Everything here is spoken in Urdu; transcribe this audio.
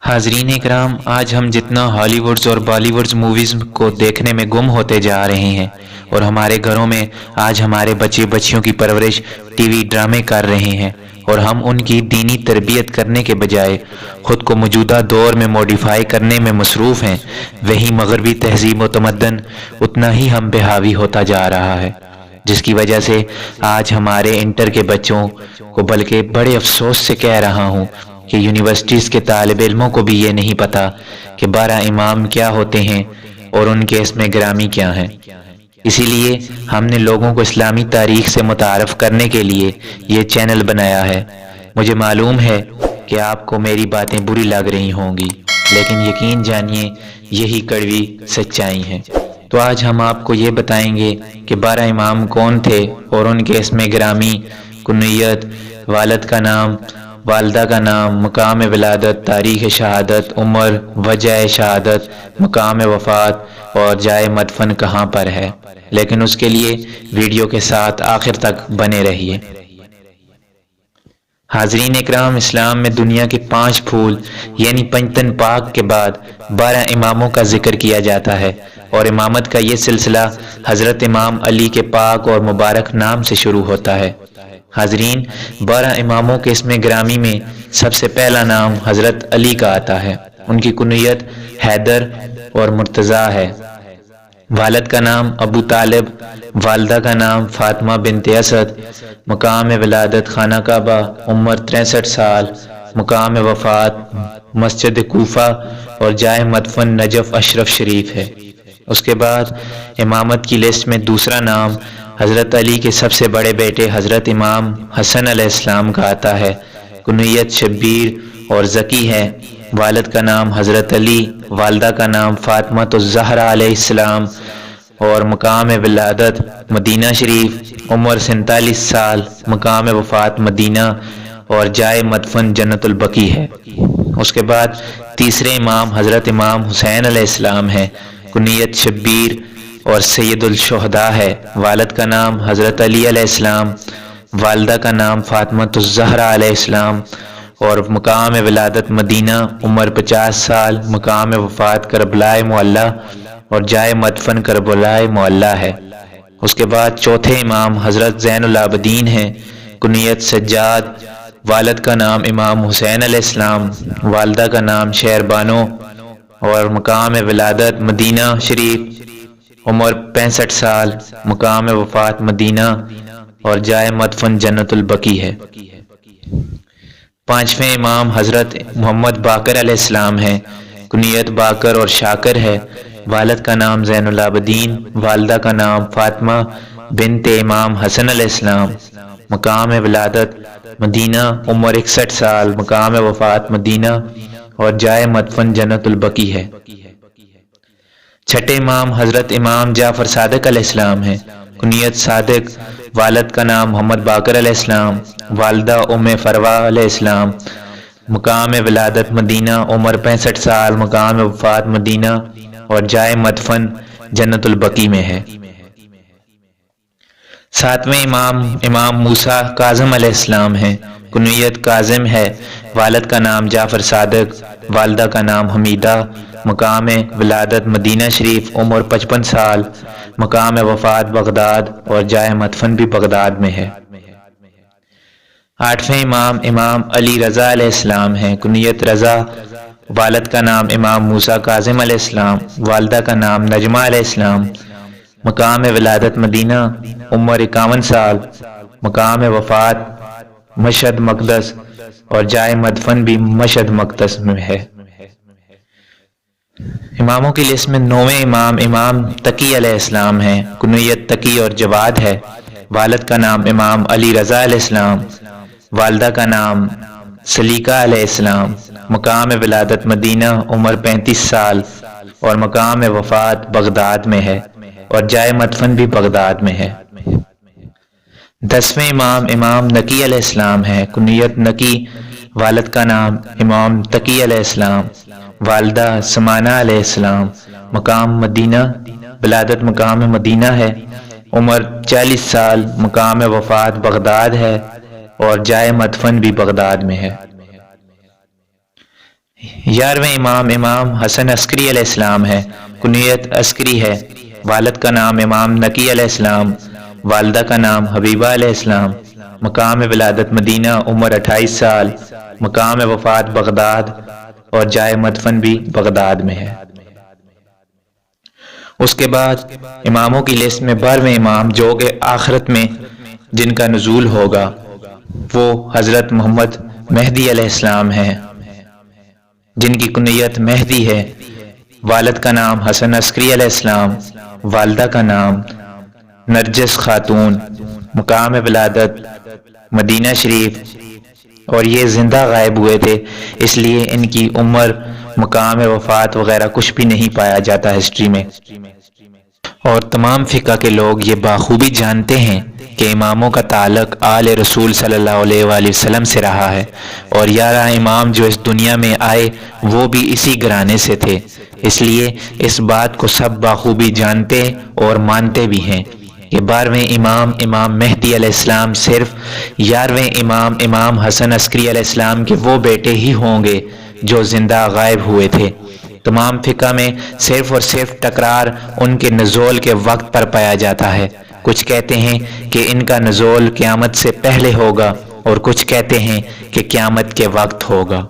حاضرین اکرام، آج ہم جتنا ہالی ووڈز اور بالی ووڈز موویز کو دیکھنے میں گم ہوتے جا رہے ہیں اور ہمارے گھروں میں آج ہمارے بچے بچیوں کی پرورش ٹی وی ڈرامے کر رہے ہیں، اور ہم ان کی دینی تربیت کرنے کے بجائے خود کو موجودہ دور میں موڈیفائی کرنے میں مصروف ہیں، وہی مغربی تہذیب و تمدن اتنا ہی ہم پہ حاوی ہوتا جا رہا ہے، جس کی وجہ سے آج ہمارے انٹر کے بچوں کو، بلکہ بڑے افسوس سے کہہ رہا ہوں کہ یونیورسٹیز کے طالب علموں کو بھی یہ نہیں پتا کہ 12 امام کیا ہوتے ہیں اور ان کے اسم گرامی کیا ہیں۔ اسی لیے ہم نے لوگوں کو اسلامی تاریخ سے متعارف کرنے کے لیے یہ چینل بنایا ہے۔ مجھے معلوم ہے کہ آپ کو میری باتیں بری لگ رہی ہوں گی، لیکن یقین جانیے یہی کڑوی سچائی ہیں۔ تو آج ہم آپ کو یہ بتائیں گے کہ 12 امام کون تھے اور ان کے اسم گرامی، کنیت، والد کا نام، والدہ کا نام، مقام ولادت، تاریخ شہادت، عمر، وجہ شہادت، مقام وفات اور جائے مدفن کہاں پر ہے۔ لیکن اس کے لیے ویڈیو کے ساتھ آخر تک بنے رہیے۔ حاضرین اکرام، اسلام میں دنیا کے 5 پھول یعنی پنجتن پاک کے بعد 12 اماموں کا ذکر کیا جاتا ہے، اور امامت کا یہ سلسلہ حضرت امام علی کے پاک اور مبارک نام سے شروع ہوتا ہے۔ حاضرین، 12 اماموں کے اسم گرامی میں سب سے پہلا نام حضرت علی کا آتا ہے۔ ان کی کنیت حیدر اور مرتضیٰ ہے۔ والد کا نام ابو طالب، والدہ کا نام فاطمہ بنت اسد، مقام ولادت خانہ کعبہ، عمر 63 سال، مقام وفات مسجد کوفہ اور جائے مدفن نجف اشرف شریف ہے۔ اس کے بعد امامت کی لسٹ میں دوسرا نام حضرت علی کے سب سے بڑے بیٹے حضرت امام حسن علیہ السلام کا آتا ہے۔ کنیت شبیر اور ذکی ہے۔ والد کا نام حضرت علی، والدہ کا نام فاطمہ الزہرا علیہ السلام اور مقام ولادت مدینہ شریف، عمر 47 سال، مقام وفات مدینہ اور جائے مدفن جنت البقیع ہے۔ اس کے بعد تیسرے امام حضرت امام حسین علیہ السلام ہے۔ کنیت شبیر اور سید الشہداء ہے۔ والد کا نام حضرت علی علیہ السلام، والدہ کا نام فاطمہ الزہرا علیہ السلام اور مقام ولادت مدینہ، عمر 50 سال، مقام وفات کربلائے معلی اور جائے مدفن کربلائے معلی ہے۔ اس کے بعد چوتھے امام حضرت زین العابدین ہیں۔ کنیت سجاد، والد کا نام امام حسین علیہ السلام، والدہ کا نام شہر بانو اور مقام ولادت مدینہ شریف، عمر 65 سال، مقام وفات مدینہ اور جائے مدفن جنت البقیع ہے۔ پانچویں امام حضرت محمد باقر علیہ السلام ہیں۔ کنیت باقر اور شاکر ہے۔ والد کا نام زین العابدین، والدہ کا نام فاطمہ بنت امام حسن علیہ السلام، مقام ولادت مدینہ، عمر 61 سال، مقام وفات مدینہ اور جائے مدفن جنت البقیع ہے۔ چھٹے امام حضرت امام جعفر صادق علیہ السلام ہیں۔ کنیت صادق، والد کا نام محمد باقر علیہ السلام، والدہ ام فروا علیہ السلام، مقام ولادت مدینہ، عمر 65 سال، مقام وفات مدینہ اور جائے مدفن جنت البقیع میں ہے۔ ساتویں امام امام موسیٰ کاظم علیہ السلام ہیں۔ کنیت کاظم ہے۔ والد کا نام جعفر صادق، والدہ کا نام حمیدہ، مقام ولادت مدینہ شریف، عمر 55 سال، مقام وفات بغداد اور جائے مدفن بھی بغداد میں ہے۔ آٹھویں امام امام علی رضا علیہ السلام ہیں۔ کنیت رضا، والد کا نام امام موسیٰ کاظم علیہ السلام، والدہ کا نام نجمہ علیہ السلام، مقام ولادت مدینہ، عمر 51 سال، مقام وفات مشہد مقدس اور جائے مدفن بھی مشہد مقدس میں ہے۔ اماموں کی لسٹ میں 9ویں امام امام تقی علیہ السلام ہیں۔ کنیت تقی اور جواد ہے۔ والد کا نام امام علی رضا علیہ السلام، والدہ کا نام سلیقہ علیہ السلام، مقام ولادت مدینہ، عمر 35 سال اور مقام وفات بغداد میں ہے اور جائے مدفن بھی بغداد میں ہے۔ 10ویں امام امام نقی علیہ السلام ہے۔ کنیت نقی، والد کا نام امام تقی علیہ السلام، والدہ سمانہ علیہ السلام، مقام مدینہ، ولادت مقام مدینہ ہے، عمر 40 سال، مقام وفات بغداد ہے اور جائے مدفن بھی بغداد میں ہے۔ 11ویں امام امام حسن عسکری علیہ السلام ہے، کنیت عسکری ہے، والد کا نام امام نقی علیہ السلام، والدہ کا نام حبیبہ علیہ السلام، مقام ولادت مدینہ، عمر 28 سال، مقام وفات بغداد اور جائے مدفن بھی بغداد میں ہے۔ اس کے بعد اماموں کی لسٹ میں 12ویں امام جو کہ آخرت میں جن کا نزول ہوگا وہ حضرت محمد مہدی علیہ السلام ہیں، جن کی کنیت مہدی ہے، والد کا نام حسن عسکری علیہ السلام، والدہ کا نام نرجس خاتون، مقام ولادت مدینہ شریف، اور یہ زندہ غائب ہوئے تھے، اس لیے ان کی عمر، مقام وفات وغیرہ کچھ بھی نہیں پایا جاتا ہسٹری میں۔ اور تمام فقہ کے لوگ یہ بخوبی جانتے ہیں کہ اماموں کا تعلق آل رسول صلی اللہ علیہ وآلہ وسلم سے رہا ہے، اور 11 امام جو اس دنیا میں آئے وہ بھی اسی گھرانے سے تھے، اس لیے اس بات کو سب بخوبی جانتے اور مانتے بھی ہیں کہ 12ویں امام امام مہدی علیہ السلام صرف 11ویں امام امام حسن عسکری علیہ السلام کے وہ بیٹے ہی ہوں گے جو زندہ غائب ہوئے تھے۔ تمام فقہ میں صرف اور صرف تکرار ان کے نزول کے وقت پر پایا جاتا ہے، کچھ کہتے ہیں کہ ان کا نزول قیامت سے پہلے ہوگا اور کچھ کہتے ہیں کہ قیامت کے وقت ہوگا۔